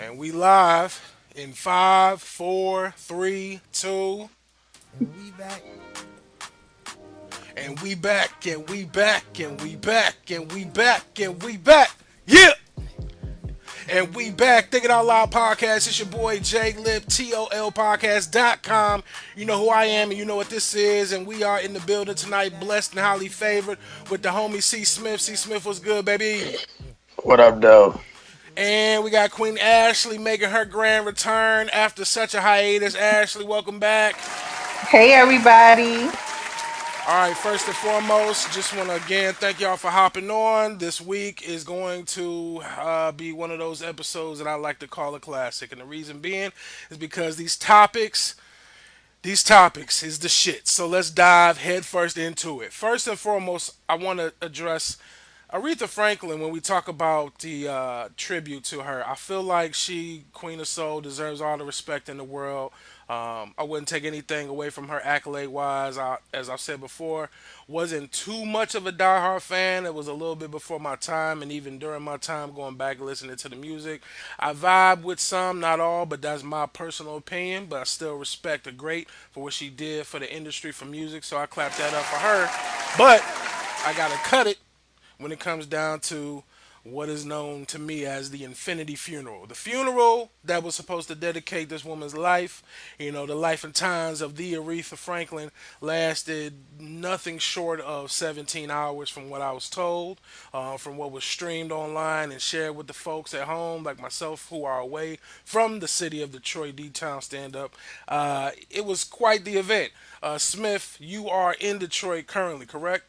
And we live in five, four, three, two, And we back. and we back, and we back, and we back, and we back, and we back. Yeah! And And we we back, back. Thinking Out Loud podcast. It's your boy Jay Lip, TOLPcast.com. You know who I am and you know what this is. And we are in the building And we tonight, back. blessed and highly favored with the homie C Smith. C Smith was good, baby. What up, though? And we got Queen Ashley making her grand return after such a hiatus. Ashley, welcome back. Hey everybody. All right, first and foremost, just want to again thank y'all for hopping on. This week is going to be one of those episodes that I like to call a classic. And the reason being is because these topics is the shit. So let's dive headfirst into it. First and foremost, I want to address Aretha Franklin, when we talk about the tribute to her, I feel like she, Queen of Soul, deserves all the respect in the world. I wouldn't take anything away from her accolade wise. As I've said before, wasn't too much of a diehard fan. It was a little bit before my time, and even during my time going back and listening to the music, I vibe with some, not all, but that's my personal opinion. But I still respect the great for what she did for the industry for music, so I clap that up for her. But I gotta cut it when it comes down to what is known to me as the Infinity Funeral. The funeral that was supposed to dedicate this woman's life, the life and times of the Aretha Franklin lasted nothing short of 17 hours from what I was told, from what was streamed online and shared with the folks at home, like myself, who are away from the city of Detroit, D-Town stand up. It was quite the event. Smith, you are in Detroit currently, correct?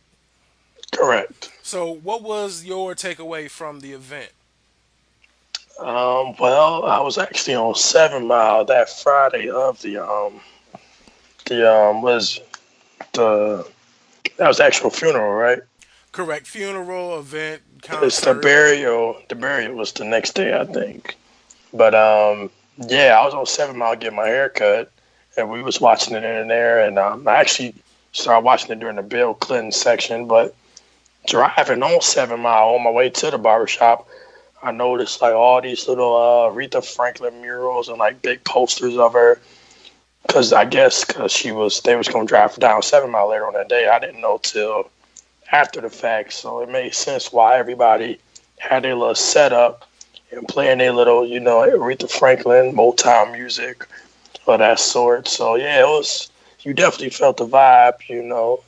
Correct. So, what was your takeaway from the event? Well, I was actually on 7 Mile that Friday of was the that was the actual funeral, right? Correct. Funeral, event, It's the concert. burial. The burial was the next day, I think. But yeah, I was on 7 Mile getting my hair cut, and we was watching it in there, and I actually started watching it during the Bill Clinton section, but driving on 7 Mile on my way to the barbershop, I noticed like all these little Aretha Franklin murals and like big posters of her. Cause I guess cause they was gonna drive down 7 Mile later on that day. I didn't know till after the fact, so it made sense why everybody had their little setup and playing their little, Aretha Franklin Motown music of that sort. So yeah, it was. You definitely felt the vibe.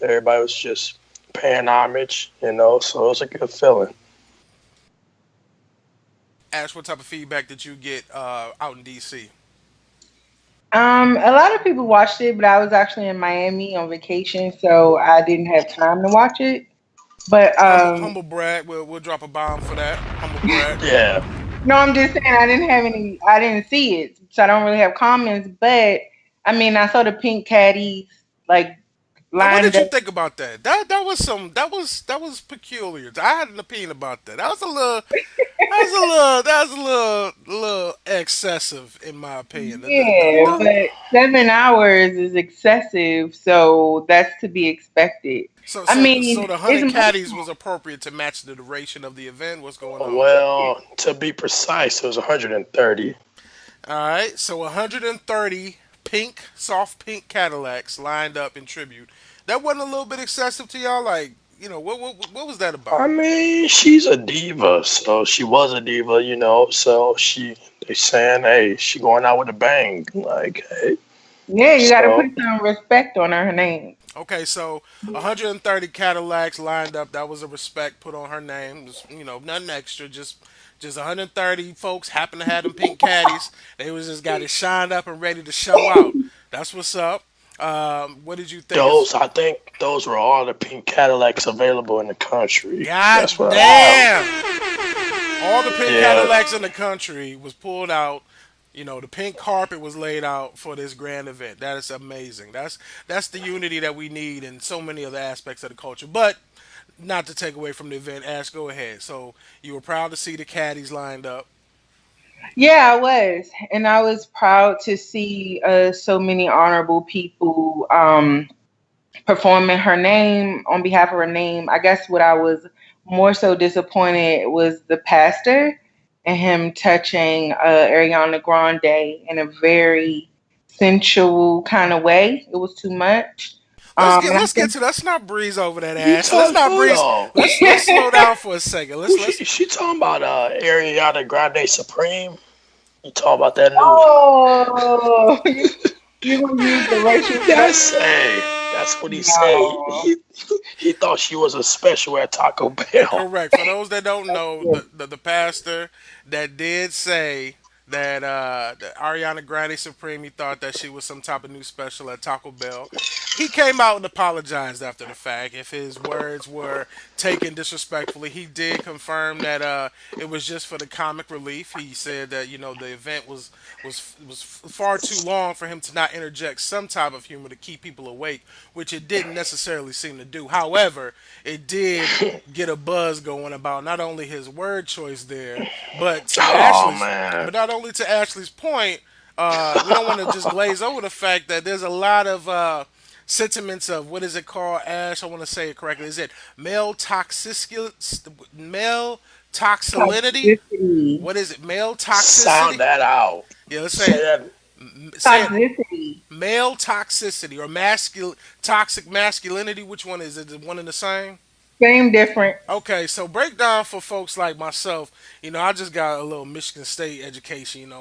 Everybody was just paying homage. So it was a good feeling. Ash, what type of feedback did you get out in DC? A lot of people watched it, but I was actually in Miami on vacation, so I didn't have time to watch it. But Humble brag. We'll drop a bomb for that. Humble brag. Yeah. no, I'm just saying I didn't see it, so I don't really have comments. But I mean, I saw the pink caddies like Now, what lined did you up. think about that? That was peculiar. I had an opinion about that. That was a little excessive in my opinion. Yeah, but 7 hours is excessive, so that's to be expected. So, I so, so mean, the it's 100 caddies more. was appropriate to match the duration of the event. What's going on? Well, to be precise, it was 130. All right, so 130 pink, soft pink Cadillacs lined up in tribute. That wasn't a little bit excessive to y'all. Like, what was that about? I mean, she's a diva, so she was a diva, So they saying, hey, she going out with a bang, like, hey. Yeah, you got to put So some respect on her name. Okay, so 130 Cadillacs lined up. That was a respect put on her name. Just, nothing extra. Just 130 folks happen to have them pink caddies. They was just got it shined up and ready to show out. That's what's up. What did you think? I think those were all the pink Cadillacs available in the country. God That's what I. damn! All the pink Yeah. Cadillacs in the country was pulled out. The pink carpet was laid out for this grand event. That is amazing. That's the unity that we need in so many other aspects of the culture. But not to take away from the event, Ash, go ahead. So you were proud to see the caddies lined up. Yeah, I was, and I was proud to see so many honorable people performing her name on behalf of her name. I guess what I was more so disappointed was the pastor. and him touching Ariana Grande in a very sensual kind of way. It was too much. And I Let's get think, to let's not breeze over that You ass. Let's talk, not hold breeze. on. Let's slow down for a second. Who Let's she talking about? Ariana Grande Supreme. You talking about that new? oh, you gonna use the racial slur? That's what he said. No. He thought she was a special at Taco Bell. correct. For those that don't know, Yeah. the pastor that did say that Ariana Grande Supreme, he thought that she was some type of new special at Taco Bell. He came out and apologized after the fact. If his words were taken disrespectfully, he did confirm that it was just for the comic relief. He said that the event was far too long for him to not interject some type of humor to keep people awake, which it didn't necessarily seem to do. However, it did get a buzz going about not only his word choice there, but to Oh Ashley's, man. but not only to Ashley's point. We don't want to just glaze over the fact that there's a lot of sentiments of what is it called, Ash? I want to say it correctly. Is it male toxicity? Male toxicity? Toxicity. What is it? Male Sound toxicity? that out. Yeah, let's say Say it. that. Say it. Toxicity. Male toxicity or toxic masculinity. Which one is it? Is it one and the same? Same difference. Okay, so breakdown for folks like myself. I just got a little Michigan State education.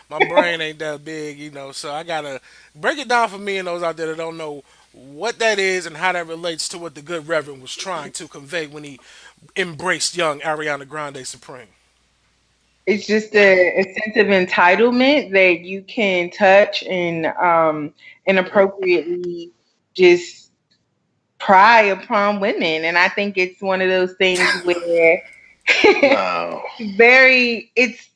My brain ain't that big. So I gotta break it down for me and those out there that don't know what that is and how that relates to what the good Reverend was trying to convey when he embraced young Ariana Grande Supreme. It's just a sense of entitlement that you can touch and inappropriately just pry upon women. And I think it's one of those things where No. it's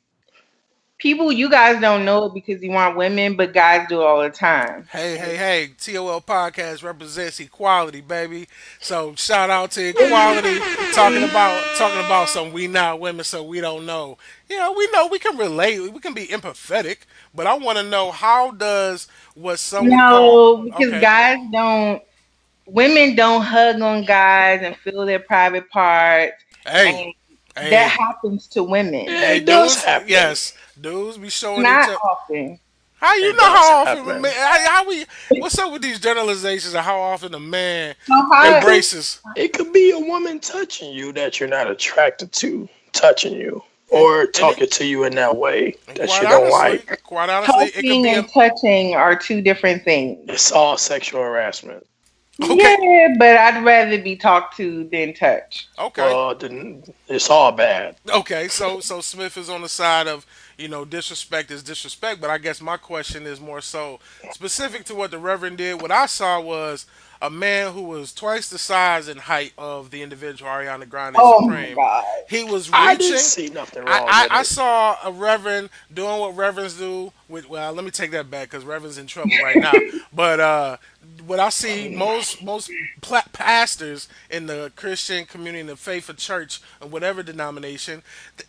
people, you guys don't know it because you want women, but guys do it all the time. Hey, TOL podcast represents equality, baby. So shout out to equality, talking about some we not women, so we don't know. We know we can relate, we can be empathetic, but I want to know how does what someone called No, because okay. guys don't, women don't hug on guys and feel their private parts. Hey, And that hey, happens to women. Yeah, hey, it does dudes, happen. yes, dudes be showing each Not other. often. How you It know does how often a happen. man? How we? What's up with these generalizations of how often a man So how, embraces? It could be a woman touching you that you're not attracted to, touching you, And, or and it, talking to you in that way And that you don't like. quite honestly, it could touching be and touching are two different things. It's all sexual harassment. okay, Yeah, but I'd rather be talked to than touched. okay, Well, then it's all bad. okay. So Smith is on the side of disrespect is disrespect, but I guess my question is more so specific to what the Reverend did. What I saw was a man who was twice the size and height of the individual Ariana Grande Oh my Supreme. god. He was I didn't reaching. see nothing I, wrong with I, I it. saw a reverend doing what reverends do. Well, let me take that back because reverend's in trouble right now. But what I see most pastors in the Christian community, in the faith of church, or whatever denomination,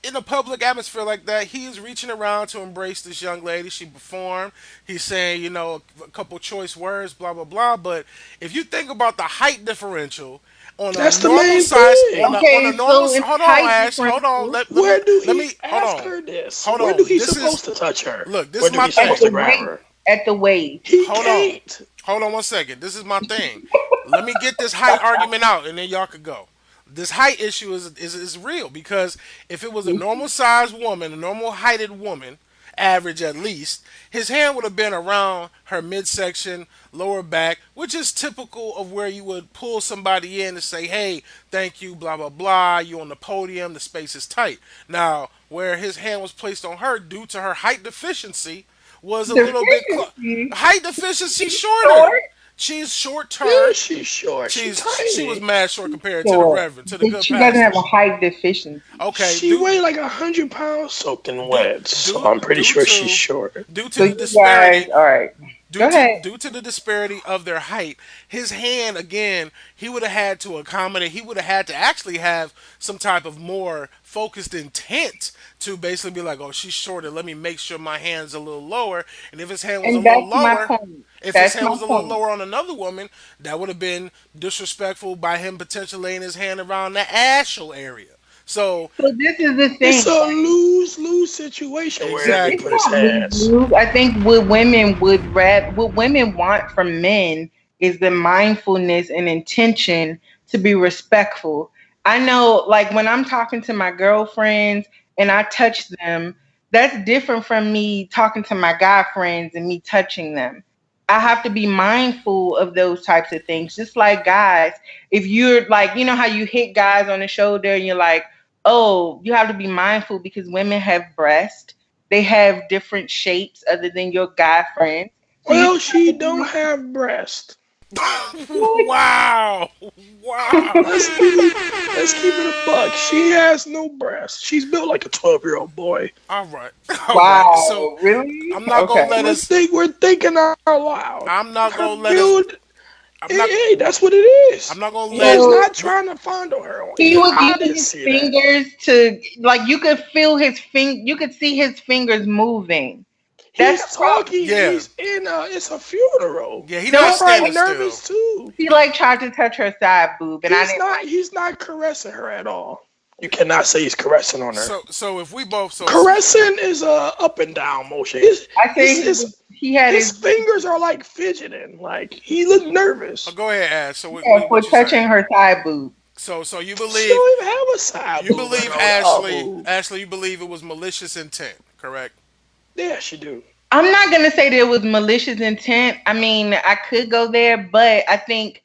in a public atmosphere like that, he is reaching around to embrace this young lady. She performed. He's saying, a couple choice words, blah blah blah. But if you think about the height differential on a That's the normal main size thing. on a Okay, normal so it's hold on, height Ash, hold on, differential Where do let he me hold ask on, her this? hold Where do on. he This is supposed to touch her? look, this Where is do my he at thing. supposed the to grab waist. her? At the waist. He Hold on. can't. Hold on one second. This is my thing. Let me get this height argument out, and then y'all could go. This height issue is real because if it was a normal sized woman, a normal heighted woman, average at least, his hand would have been around her midsection, lower back, which is typical of where you would pull somebody in and say, "Hey, thank you, blah blah blah. You on the podium, the space is tight." Now, where his hand was placed on her due to her height deficiency was a little bit Deficiency. height deficiency shorter. Short. She's short Yeah, term. she's short. She She was tiny. mad short compared to the Short. reverend, to the But good she doesn't have a pastors. height deficiency. Okay, She weighed like 100 pounds soaking due, wet, so due, I'm pretty due sure she's to short. due to So the you guys, disparity all right. Go ahead. due to the disparity of their height, his hand again, he would have had to accommodate. He would have had to actually have some type of more focused intent to basically be like, "Oh, she's shorter. Let me make sure my hand's a little lower." And if his hand was a And little that's my lower, point. if his That's hand my was a little point. lower on another woman, that would have been disrespectful by him potentially laying his hand around the ashel area. So So this is the It's thing. a lose lose situation where they It's put Exactly. his not lose hands. lose. I think what women want from men is the mindfulness and intention to be respectful. I know, like when I'm talking to my girlfriends and I touch them, that's different from me talking to my guy friends and me touching them. I have to be mindful of those types of things. Just like guys, if you're like, you know how you hit guys on the shoulder and you're like, oh, you have to be mindful because women have breasts, they have different shapes other than your guy friends. So you Well, just have she to be don't have breast. mindful. Wow. Wow. Let's keep it. Let's keep it a buck. She has no breast. She's built like a 12-year-old boy. All right. All right. So Wow, really? I'm not gonna Okay. let us. We're thinking out loud. I'm not Her gonna let us. build. I'm Hey, not. hey, that's what it is. I'm not gonna He's let. So not trying to fondle her. he was I using didn't his see that. fingers to like you could feel you could see his fingers moving. That's He's the problem. talking. Yeah. He's in a. It's a funeral. Yeah. He's He's not No, probably standing still. nervous too. he like tried to touch her side boob and I He's didn't not. like He's not caressing her at all. You cannot say he's caressing on her. So if we both Caressing is a up and down motion. I say he had His his fingers are like fidgeting. Like he looked nervous. go ahead, Ash. So yeah, for what you saying? touching her side boob. So you She believe don't even have a side you boob believe or no Ashley boob. Ashley you believe it was malicious intent, correct? Yeah, she do. I'm not gonna say that it was malicious intent. I mean, I could go there, but I think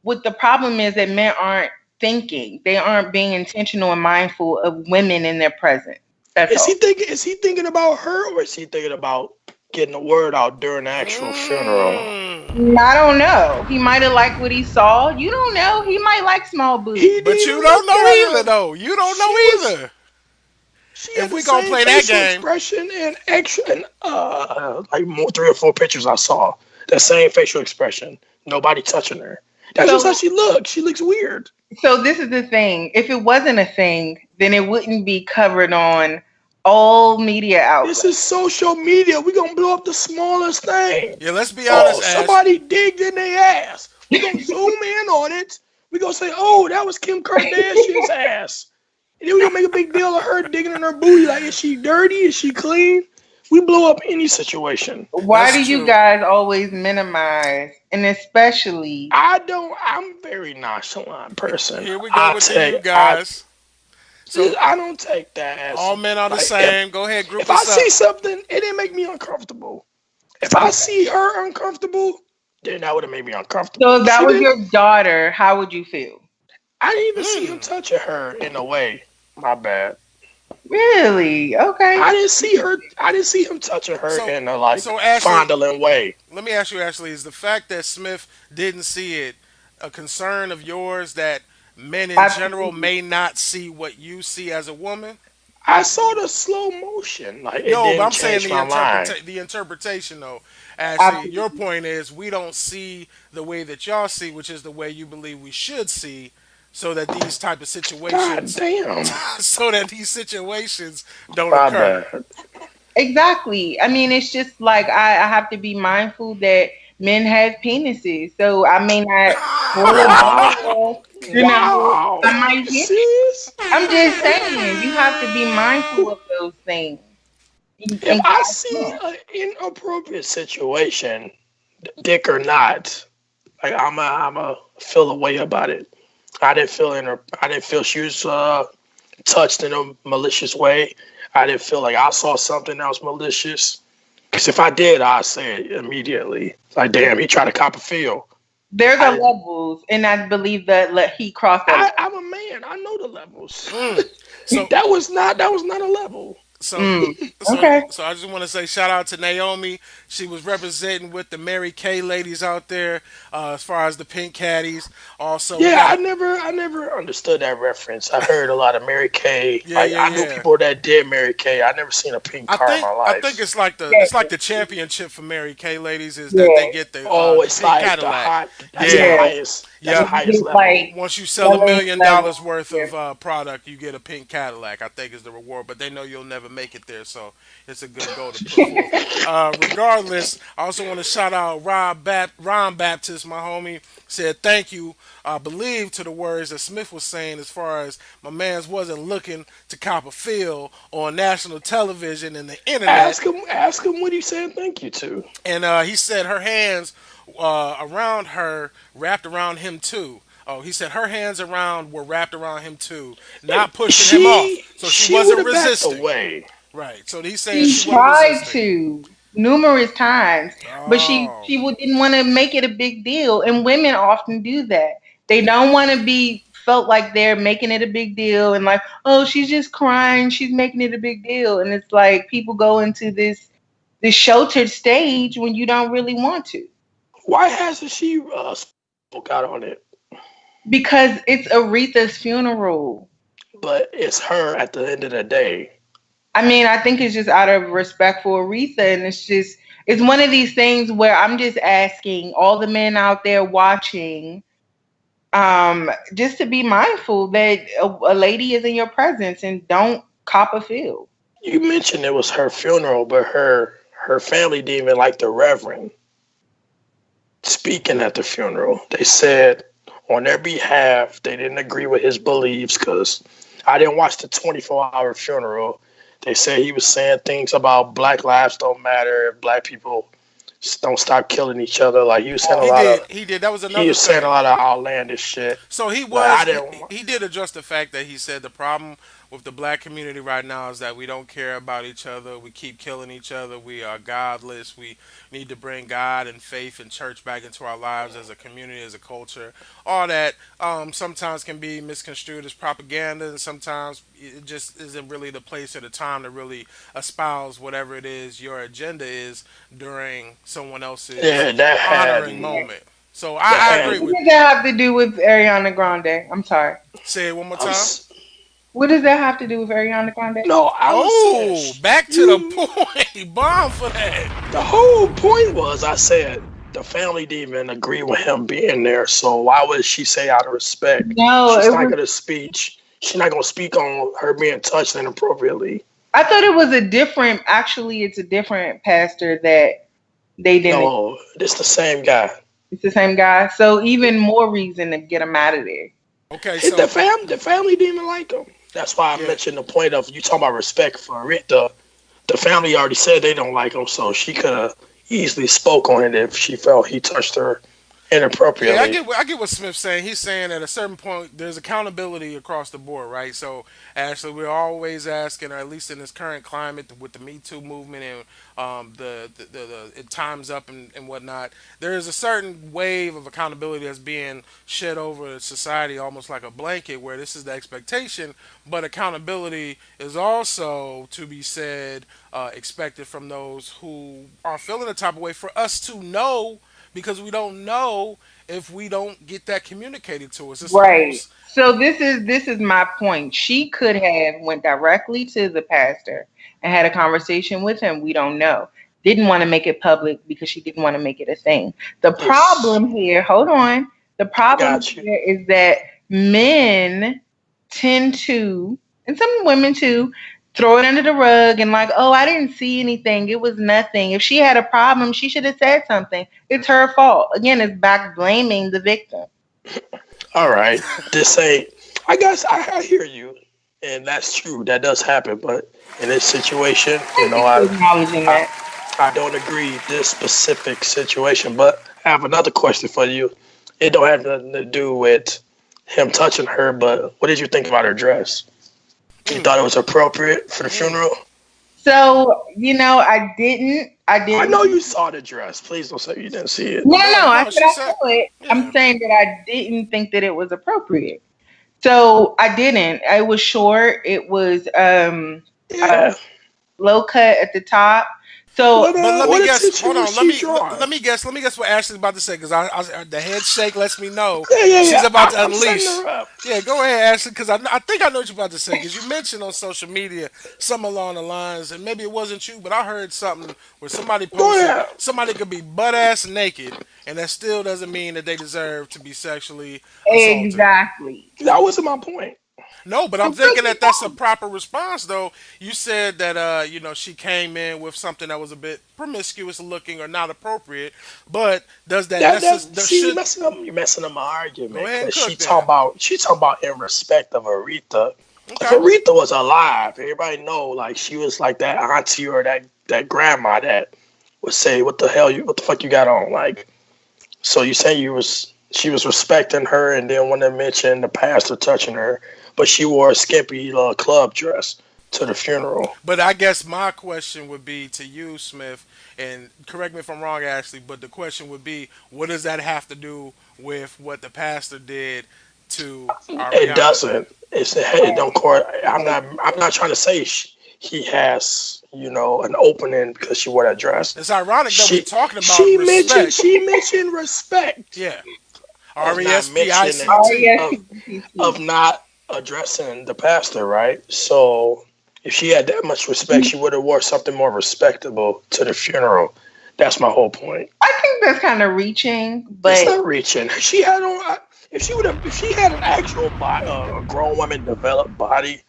what the problem is that men aren't thinking. They aren't being intentional and mindful of women in their presence. That's Is he all. thinking? Is he thinking about her, or is he thinking about getting the word out during the actual funeral? Mm. I don't know. He might have liked what he saw. You don't know. He might like small boobs. He didn't But even you don't look know at either her. though. You don't She know was. either. She If had the we gonna same play that facial game, expression and extra, and like more 3 or 4 pictures I saw. The same facial expression. Nobody touching her. That's just how So, she looks. She looks weird. so this is the thing. If it wasn't a thing, then it wouldn't be covered on all media This outlets. is social media. We gonna blow up the smallest thing. yeah, let's be Oh, honest, Ash. somebody digged in their ass. We gonna zoom in on it. We gonna say, oh, that was Kim Kardashian's ass. And then we gonna make a big deal of her digging in her booty. Like, is she dirty? Is she clean? We blow up any situation. Why That's do you true. guys always minimize, and especially I don't. I'm a very nonchalant person. Here we go with the you I guys. So I don't take that as all men are the like same. Go ahead, group if I us up. see something, it didn't make me uncomfortable. If I see her uncomfortable, then that would have made me so uncomfortable. if that She was didn't. your daughter, how would you feel? I didn't even see him Mm. touching her in a way. My bad. Really? Okay. I didn't see her. I didn't see him touching her So in a like so Ashley, fondling way. let me ask you, Ashley, is the fact that Smith didn't see it a concern of yours that men in general Absolutely. may not see what you see as a woman? I saw the slow motion. Like it No, but didn't I'm saying change my mind. the interpretation though. Ashley, your Absolutely. point is we don't see the way that y'all see, which is the way you believe we should see, so that these type of God situations, damn. so that these situations don't My occur. bad. Exactly. I mean, it's just like I have to be mindful that men have penises. So I may not pull a Wow. ball, you know, Wow. I might You hit you. serious? I'm just saying, you have to be mindful of those things. If And I guys see can't. an inappropriate situation, dick or not, like I'm a feel a way about it. I didn't feel she was touched in a malicious way. I didn't feel like I saw something that was malicious. Because if I did, I'd say it immediately. Like, damn, he tried to cop a feel. There's a I, levels, and I believe that he crossed that I'm a man. I know the levels. Mm. So That was not a level. so level. so Okay. so I just want to say shout out to Naomi. She was representing with the Mary Kay ladies out there, as far as the pink caddies. Also, we Yeah, got I never understood that reference. I heard a lot of Mary Kay. yeah, Like yeah, I knew yeah. people that did Mary Kay. I never seen a pink car in my I think life. Yeah. it's like the championship for Mary Kay ladies is that they Yeah. get Oh, the it's pink like the Cadillac. hot. That's the Yeah, Yeah. highest. That's the yep. You highest get level. like Once you sell $1 selling million level. worth Yeah. of product, you get a pink Cadillac. I think is the reward, but they know you'll never make it there. So it's a good goal to put forth. Regardless, I also want to shout out Ron Baptist, my homie. Said thank you. I believe to the words that Smith was saying as far as my man's wasn't looking to cop a feel on national television and the internet. Ask him what he's saying thank you to. And he said her hands around her wrapped around him too. Oh, he said her hands around were wrapped around him too, not pushing him off. So she would wasn't have backed resisting. away. Right. So he's saying She she wasn't tried resisting. to numerous times, but Oh. didn't want to make it a big deal. And women often do that. They don't want to be felt like they're making it a big deal and like, oh, she's just crying, she's making it a big deal. And it's like people go into this sheltered stage when you don't really want to. Why hasn't she spoke out on it? Because it's Aretha's funeral. But it's her at the end of the day. I mean, I think it's just out of respect for Aretha, and it's one of these things where I'm just asking all the men out there watching, just to be mindful that a lady is in your presence and don't cop a feel. You mentioned it was her funeral, but her family didn't even like the Reverend speaking at the funeral. They said on their behalf they didn't agree with his beliefs because I didn't watch the 24-hour funeral. They said he was saying things about black lives don't matter if black people don't stop killing each other. Like he was saying He did. That was another he was thing. saying a lot of outlandish shit. So he Like, I was. didn't. He did address the fact that he said the problem with the black community right now is that we don't care about each other. We keep killing each other. We are godless. We need to bring God and faith and church back into our lives as a community, as a culture. All that sometimes can be misconstrued as propaganda, and sometimes it just isn't really the place or the time to really espouse whatever it is your agenda is during someone else's Yeah, that honoring had moment. So I that agree had. What with does that have to do with Ariana Grande? I'm sorry. Say it one more I'm, time. What does that have to do with Ariana Grande? no, I was Oh, saying back to the you. point. Bomb for that. The whole point was I said the family didn't even agree with him being there. So why would she say out of respect? No, She's it not was. gonna speak. She's not gonna speak on her being touched inappropriately. I thought it was a different. Actually, it's a different pastor that they didn't. No, it's the same guy. It's the same guy. So even more reason to get him out of there. Okay, The so family didn't even like him. That's why I yeah, mentioned the point of you talking about respect for it. The family already said they don't like him, so she could have easily spoke on it if she felt he touched her yeah, inappropriately. I get what Smith's saying. He's saying at a certain point there's accountability across the board, right? So actually, we're always asking, or at least in this current climate with the Me Too movement and the it times up and whatnot, there is a certain wave of accountability that's being shed over society, almost like a blanket, where this is the expectation, but accountability is also to be said expected from those who are feeling the type of way for us to know because we don't know if we don't get that communicated to us. It's Right. almost So this is my point. She could have went directly to the pastor and had a conversation with him. We don't know. Didn't want to make it public because she didn't want to make it a thing. The It's problem here, hold on. The problem got you. here is that men tend to, and some women too, throw it under the rug and like, oh, I didn't see anything. It was nothing. If she had a problem, she should have said something. It's her fault. Again, it's back blaming the victim. All right, this ain't. I guess I hear you, and that's true. That does happen, but in this situation, Thank you for acknowledging I that. I don't agree this specific situation. But I have another question for you. It don't have nothing to do with him touching her, but what did you think about her dress? You mm, thought it was appropriate for the mm. funeral? So, I didn't. I I didn't. know you saw the dress. Please don't say you didn't see it. No, no, No, no. I no, said she I said, saw it. I'm yeah. saying that I didn't think that it was appropriate. So I didn't. It was short. It was uh, Yeah. low cut at the top. So But let me What guess. attention Hold was on. she drawing? Let me guess. Let me guess what Ashley's about to say because the head shake lets me know Yeah, yeah, she's yeah. about to I'm setting unleash. her up. Yeah, go ahead, Ashley, because I think I know what you're about to say because you mentioned on social media something along the lines, and maybe it wasn't you, but I heard something where somebody Go posted ahead. somebody could be butt ass naked, and that still doesn't mean that they deserve to be sexually assaulted. exactly. That wasn't my point. No, but I'm And what thinking you that that's a proper response, though. You said that she came in with something that was a bit promiscuous looking or not appropriate, but does that That necessarily see, should you messing up my go argument ahead and because cook then? she talking about in respect of Aretha. If Okay. Aretha was alive, everybody know like she was like that auntie or that grandma that would say, what the fuck you got on?" Like, so you say she was respecting her and then want to mention the pastor touching her, but she wore a skimpy club dress to the funeral. But I guess my question would be to you, Smith, and correct me if I'm wrong, Ashley, but the question would be, what does that have to do with what the pastor did to It Ariana? doesn't. It don't court. I'm not trying to say he has an opening because she wore that dress. It's ironic that we're She talking about respect. she mentioned respect Yeah. of R E not S P I mentioning C T. of R-E-S-P-C-T. not addressing the pastor, right? So if she had that much respect, she would have wore something more respectable to the funeral. That's my whole point. I think that's kind of reaching, It's but not reaching. She had on. If she had an actual body, a grown woman developed body,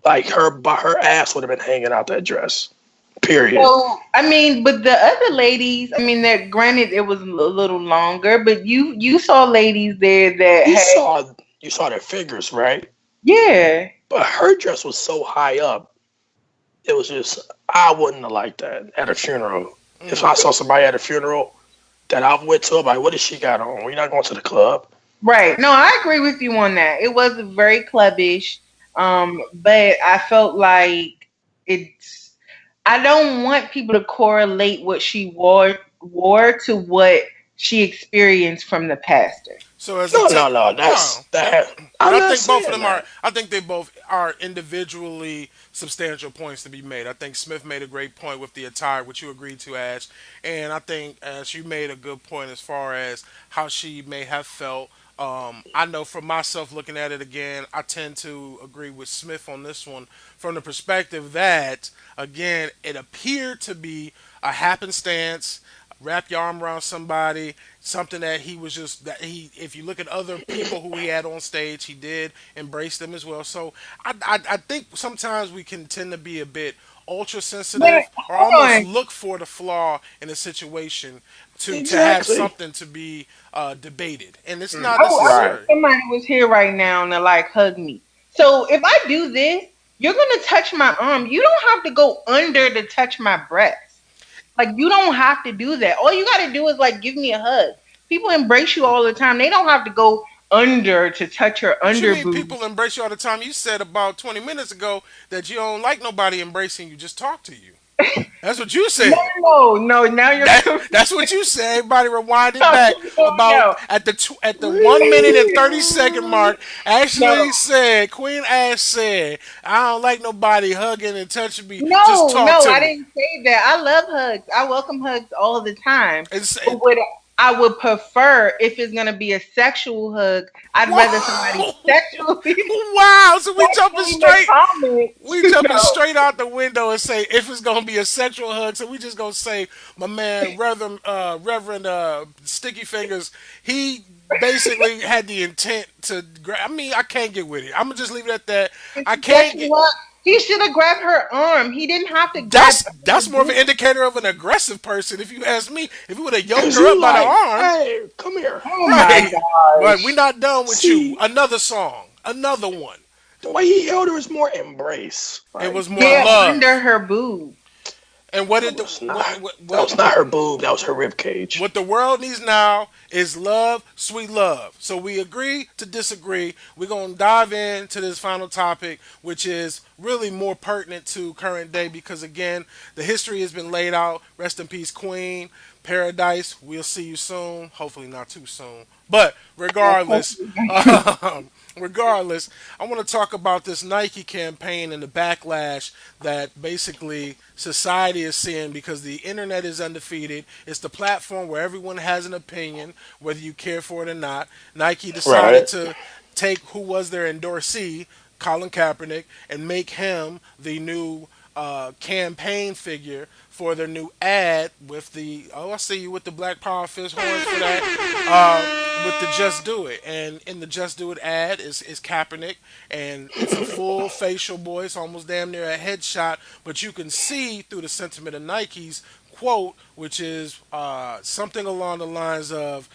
like her ass would have been hanging out that dress. Period. so I mean, but the other ladies, I mean, that granted it was a little longer, but you saw ladies there that You had, saw you saw their figures, right? yeah. But her dress was so high up, it was just I wouldn't have liked that at a funeral. If I saw somebody at a funeral that I went to, I'm like, what does she got on? We're not going to the club. Right. No, I agree with you on that. It was very clubbish, but I felt like it's. I don't want people to correlate what she wore to what she experienced from the pastor. So as a No, no, no. no, and I'm I not think both of saying them are. that. I think they both are individually substantial points to be made. I think Smith made a great point with the attire, which you agreed to, Ash, and I think Ash, you made a good point as far as how she may have felt. I know for myself, looking at it again, I tend to agree with Smith on this one from the perspective that, again, it appeared to be a happenstance. Wrap your arm around somebody, something that he was just that he. If you look at other people who he had on stage, he did embrace them as well. So I think sometimes we can tend to be a bit ultra But sensitive or hold almost on. look for the flaw in a situation to have Exactly. something to be debated, and it's not I wish Right. necessary. somebody was here right now and to like hug me. So if I do this, you're gonna touch my arm. You don't have to go under to touch my breast. Like you don't have to do that. All you gotta do is like give me a hug. People embrace you all the time. They don't have to go under to touch your What you under mean boob. people embrace you all the time? You said about 20 minutes ago that you don't like nobody embracing you, just talk to you. That's what you No, said. no, no. Now you're That's what you said. Everybody rewind it no, back about no, at the 1 minute and 30 second mark. no, Ashley said, Queen Ash said, I don't like nobody hugging and touching me. Just no, talk no. to I me. didn't say that. I love hugs. I welcome hugs all the time. It's But what I would prefer if it's gonna be a sexual hug, I'd rather somebody whoa, sexually wow. So we jumping sexually make straight. comments. We jumping straight out the window and say if it's gonna be a sexual hug, so we just gonna say my man Reverend Sticky Fingers, he basically had the intent to grab. I mean, I can't get with it. I'm gonna just leave it at that. It's I a can't get. sexual hug. He should have grabbed her arm. He didn't have to grab her That's more of an boob. indicator of an aggressive person, if you ask me. If he would have yoked Cause her up you by the like, arm, hey, come here. Oh my right? But we're gosh. not done with you. See, Another song, another one. the way he held her is more embrace. It Like was more Yeah, under love. her boob. And what that did the was not. That was not her boob. That was her rib cage. what the world needs now is love, sweet love. So we agree to disagree. We're going to dive into this final topic, which is really more pertinent to current day because, again, the history has been laid out. Rest in peace, Queen. Paradise, we'll see you soon. Hopefully, not too soon. But regardless, regardless, I want to talk about this Nike campaign and the backlash that basically society is seeing because the internet is undefeated. It's the platform where everyone has an opinion, whether you care for it or not. Nike decided Right. to take who was their endorsee, Colin Kaepernick, and make him the new campaign figure for their new ad with the I see you with the Black Power fist horns for that with the Just Do It, and in the Just Do It ad is Kaepernick, and it's a full facial boy. It's almost damn near a headshot, but you can see through the sentiment of Nike's quote, which is something along the lines of,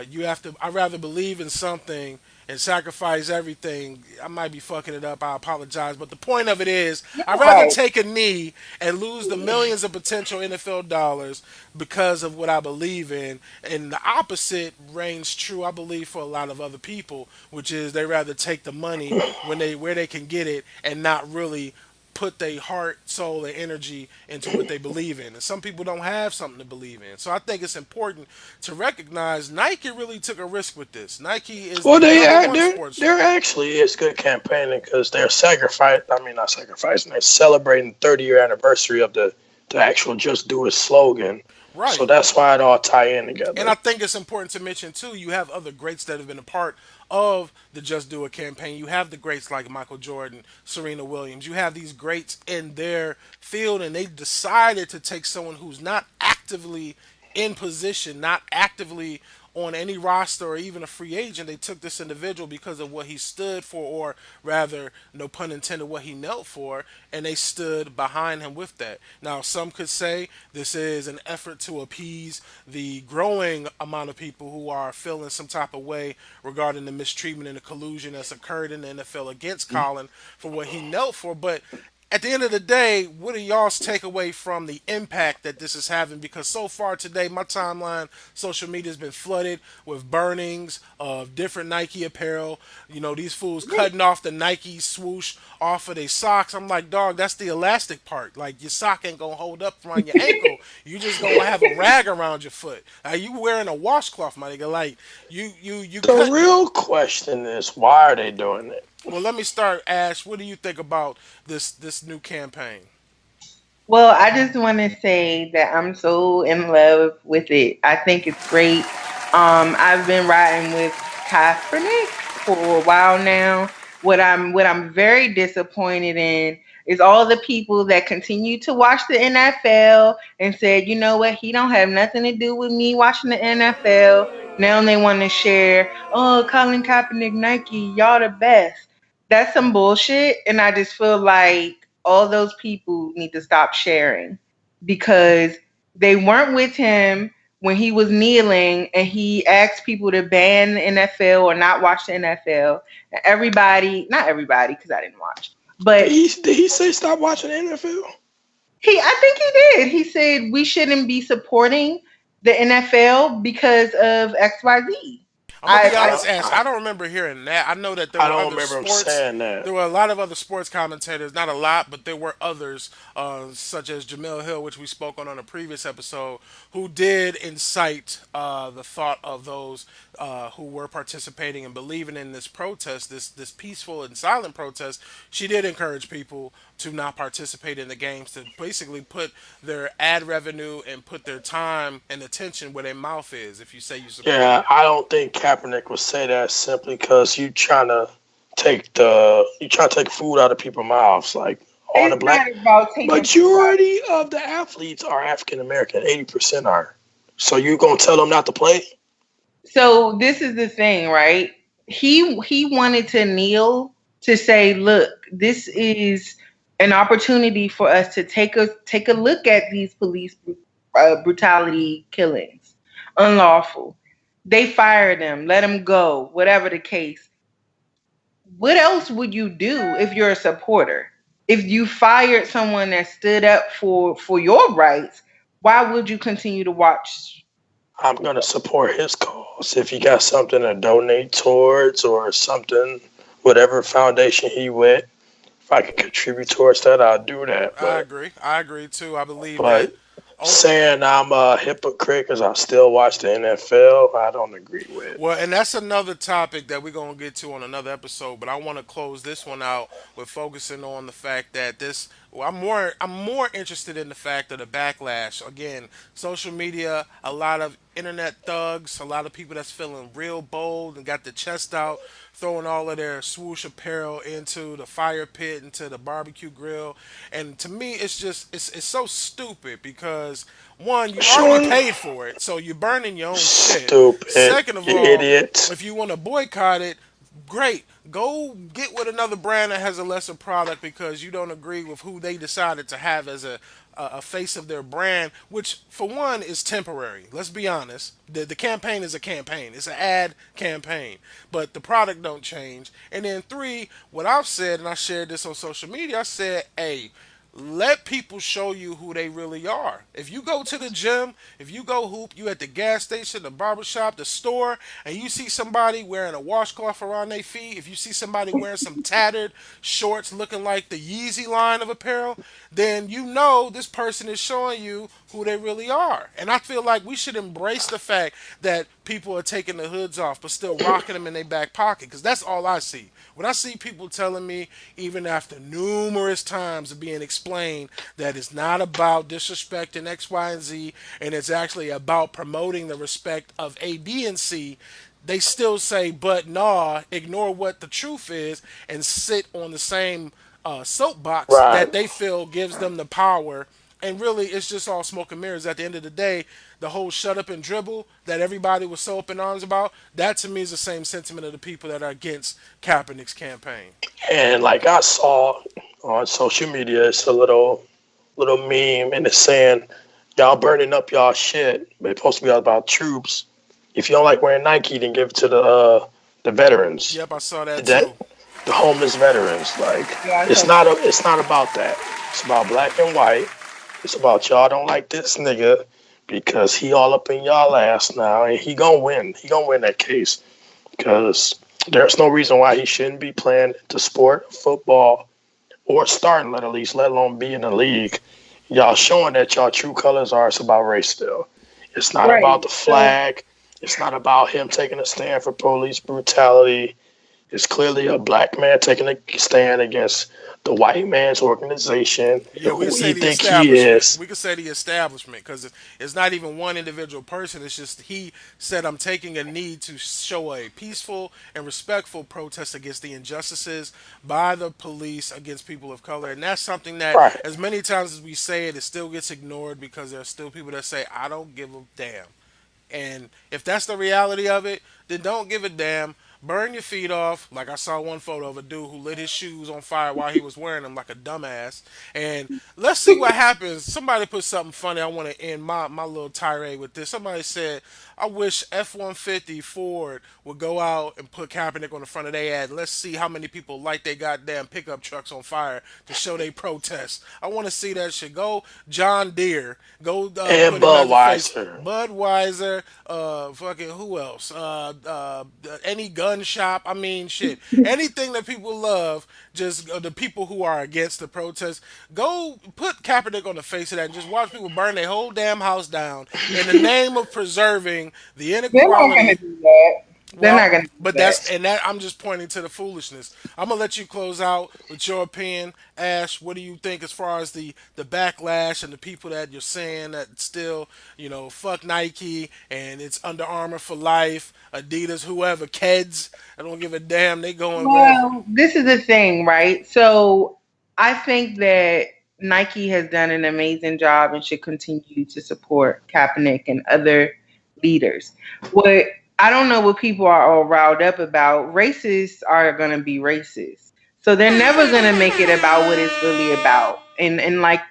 "You have to. I rather believe in something and sacrifice everything." I might be fucking it up. I apologize, but the point of it is, I'd rather Right. take a knee and lose the millions of potential NFL dollars because of what I believe in. And the opposite reigns true, I believe, for a lot of other people, which is they rather take the money when they where they can get it and not really put their heart, soul, and energy into what they believe in. And some people don't have something to believe in. So I think it's important to recognize Nike really took a risk with this. Nike is Well, the number one sports. they're actually it's good campaigning because they're sacrifice. I mean, not sacrificing. They're celebrating the 30-year anniversary of the actual "Just Do It" slogan. So Right. that's why it all tie in And together. I think it's important to mention too, you have other greats that have been a part of the Just Do It campaign. You have the greats like Michael Jordan, Serena Williams. You have these greats in their field, and they decided to take someone who's not actively in position, not actively on any roster or even a free agent. They took this individual because of what he stood for, or rather, no pun intended, what he knelt for, and they stood behind him with that. Now, some could say this is an effort to appease the growing amount of people who are feeling some type of way regarding the mistreatment and the collusion that's occurred in the NFL against Colin for what he knelt for. But at the end of the day, what are y'all's takeaway from the impact that this is having? Because so far today, my timeline, social media has been flooded with burnings of different Nike apparel. You know, these fools cutting off the Nike swoosh off of their socks. I'm like, dog, that's the elastic part. Like, your sock ain't gonna hold up around your ankle. You just gonna have a rag around your foot. Are you wearing a washcloth, my nigga? Like, you The cut. real question is why are they doing it? Well, let me start, Ash. What do you think about this new campaign? Well, I just want to say that I'm so in love with it. I think it's great. I've been riding with Kaepernick for a while now. What I'm very disappointed in is all the people that continue to watch the NFL and said, you know what, he don't have nothing to do with me watching the NFL. Now they want to share, oh, Colin Kaepernick, Nike, y'all the best. That's some bullshit, and I just feel like all those people need to stop sharing because they weren't with him when he was kneeling and he asked people to ban the NFL or not watch the NFL. Everybody, not everybody, because I didn't watch, but Did he say stop watching the NFL? I think he did. He said we shouldn't be supporting the NFL because of XYZ. I'm gonna be I honest, Ash. I don't remember hearing that. I know that there I were don't other remember him sports. saying that. There were a lot of other sports commentators. Not a lot, but there were others, such as Jamil Hill, which we spoke on a previous episode, who did incite the thought of those who were participating and believing in this protest, this peaceful and silent protest. She did encourage people to not participate in the games, to basically put their ad revenue and put their time and attention where their mouth is. If you say you support Yeah, it. I don't think Kaepernick would say that simply because you trying to take food out of people's mouths. Like all the it's black not about taking. majority of the athletes are African American. 80% are. So you gonna tell them not to play? So this is the thing, right? He wanted to kneel to say, "Look, this is an opportunity for us to take a look at these police brutality killings, unlawful. They fired him, let him go, whatever the case. What else would you do if you're a supporter? If you fired someone that stood up for your rights, why would you continue to watch? I'm gonna support his cause. If he got something to donate towards or something, whatever foundation he with, if I can contribute towards that, I'll do that. I agree. I agree too. I believe that. But Oh, saying I'm a hypocrite because I still watch the NFL, I don't agree with. well, and that's another topic that we're gonna get to on another episode. But I want to close this one out with focusing on the fact that this Well, I'm more interested in the fact of the backlash. Again, social media, a lot of internet thugs, a lot of people that's feeling real bold and got the chest out, throwing all of their swoosh apparel into the fire pit, into the barbecue grill. And to me, it's so stupid because one, you already Showing paid for it, so you're burning your own shit. stupid, Second of you all, idiot. if you want to boycott it, great. Go get with another brand that has a lesser product because you don't agree with who they decided to have as a face of their brand, which for one is temporary. Let's be honest. The campaign is a campaign. It's an ad campaign, but the product don't change. And then three, what I've said, and I shared this on social media, I said, hey, let people show you who they really are. If you go to the gym, if you go hoop, you at the gas station, the barbershop, the store, and you see somebody wearing a washcloth around their feet, if you see somebody wearing some tattered shorts looking like the Yeezy line of apparel, then you know this person is showing you who they really are. And I feel like we should embrace the fact that people are taking the hoods off but still rocking them in their back pocket because that's all I see. When I see people telling me, even after numerous times of being explained, that it's not about disrespecting X, Y, and Z, and it's actually about promoting the respect of A, B, and C, they still say, but nah, ignore what the truth is and sit on the same soapbox Right. that they feel gives them the power. And really, it's just all smoke and mirrors. At the end of the day, the whole shut up and dribble that everybody was so up in arms about, that to me is the same sentiment of the people that are against Kaepernick's campaign. And like I saw on social media, it's a little meme, and it's saying y'all burning up y'all shit. But it's supposed to be all about troops. If you don't like wearing Nike, then give it to the veterans, Yep, I saw that that too. the homeless veterans. Like Yeah, I it's saw not it's not about that. It's about black and white. It's about y'all don't like this nigga because he all up in y'all ass now, and he gonna win. He gonna win that case because there's no reason why he shouldn't be playing the sport, football, or starting at least, let alone be in the league. Y'all showing that y'all true colors are. It's about race still. It's not about right. the So flag. It's not about him taking a stand for police brutality. It's clearly a black man taking a stand against the white man's organization Yeah, and we could who say he the think he establishment. is. We could say the establishment because it's not even one individual person. It's just he said, I'm taking a knee to show a peaceful and respectful protest against the injustices by the police against people of color. And that's something that, Right. as many times as we say it, it still gets ignored because there are still people that say, I don't give a damn. And if that's the reality of it, then don't give a damn. Burn your feet off. Like I saw one photo of a dude who lit his shoes on fire while he was wearing them like a dumbass. And let's see what happens. Somebody put something funny. I want to end my little tirade with this. Somebody said, I wish F-150 Ford would go out and put Kaepernick on the front of their ad. Let's see how many people light their goddamn pickup trucks on fire to show they protest. I want to see that shit. Go John Deere. Go And put him as a face. Budweiser. Budweiser. Fucking who else? Any gun shop. I mean, shit. Anything that people love. Just the people who are against the protest. Go put Kaepernick on the face of that and just watch people burn their whole damn house down in the name of preserving the they're not gonna inequality. do that. They're Well, not gonna do but that. that's and that I'm just pointing to the foolishness. I'm gonna let you close out with your opinion, Ash. What do you think as far as the backlash and the people that you're saying that still, fuck Nike and it's Under Armour for life, Adidas, whoever, Keds. I don't give a damn. They going wherever. Well, this is the thing, right? So I think that Nike has done an amazing job and should continue to support Kaepernick and other leaders. What I don't know what people are all riled up about. Racists are going to be racist. So they're never going to make it about what it's really about. And like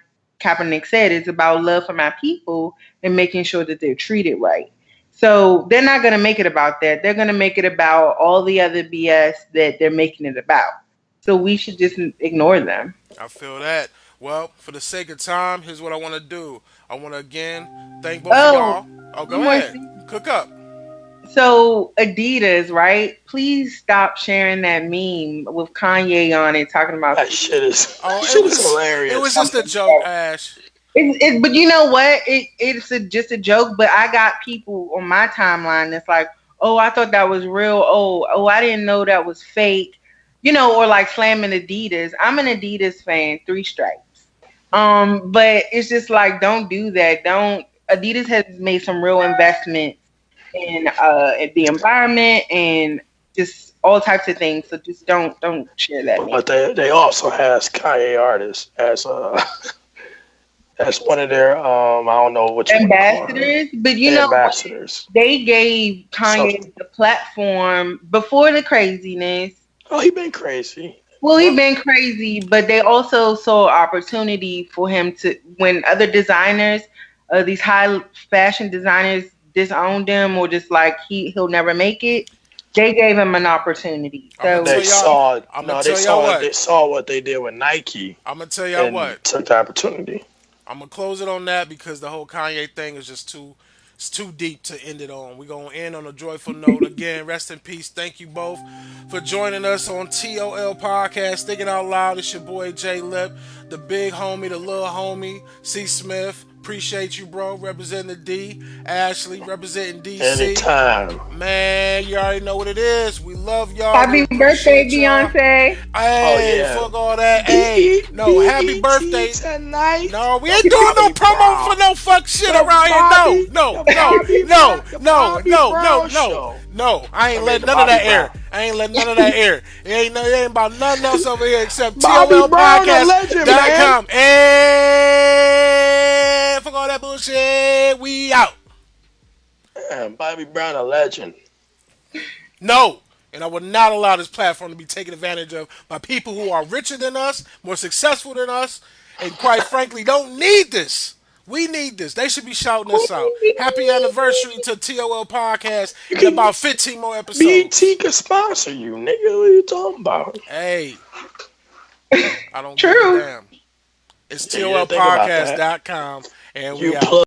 Kaepernick said, it's about love for my people and making sure that they're treated right. So they're not going to make it about that. They're going to make it about all the other BS that they're making it about. So we should just ignore them. I feel that. Well, for the sake of time, here's what I want to do. I want to again thank both of Oh, y'all. Oh, go one more ahead. thing. Cook up. So Adidas, right? Please stop sharing that meme with Kanye on it talking about That shit is Oh, that it shit is was it was hilarious. just a joke, Ash. but you know what? Just a joke. But I got people on my timeline that's like, oh, I thought that was real. Oh, I didn't know that was fake. Or like slamming Adidas. I'm an Adidas fan, three stripes. But it's just like, don't do that. Don't. Adidas has made some real investments in the environment and just all types of things. So just don't share that, man. But they also has Kanye artists as as one of their I don't know what you want to call them, Ambassadors, but you know what? ambassadors. They gave So Kanye the platform before the craziness. oh, he been crazy. Well, he Well, been crazy, but they also saw opportunity for him to, when other designers, these high fashion designers disowned him or just like he'll never make it. They gave him an opportunity. I'm gonna So tell they y'all. saw I'm gonna no, tell y'all they what. saw what they did with Nike I'm gonna tell y'all and what. took the opportunity. I'm gonna close it on that because the whole Kanye thing is just too. It's too deep to end it on. We're gonna end on a joyful note. Again, rest in peace. Thank you both for joining us on TOL podcast. Thinking out loud. It's your boy Jay Lip, the big homie, the little homie, C Smith. Appreciate you, bro. Representing the D. Ashley representing DC. Anytime. Man, you already know what it is. We love y'all. We happy birthday, appreciate y'all. Beyonce. Oh Hey, yeah. fuck all that. Hey, B no, happy BET birthday. tonight. No, we The ain't doing no Bobby promo for Brown. no fuck shit The around here. No, Bobby, no, the no, Bobby no, Brown, the no, Bobby no, no, Brown no, show. no. I I ain't mean letting the none of Bobby that air. Brown. I ain't letting none of that air. It ain't about nothing else over here except Bobby Brown, a legend, man. TOLPcast.com. And fuck all that bullshit. We out. Man, Bobby Brown, a legend. No. And I will not allow this platform to be taken advantage of by people who are richer than us, more successful than us, and quite frankly don't need this. We need this. They should be shouting this out. Happy anniversary to TOL Podcast You and can about 15 more BT episodes. could sponsor you, nigga. What are you talking about? Hey, I don't give a True. damn. It's Yeah, you didn't think about that. TOLPodcast.com and we You out.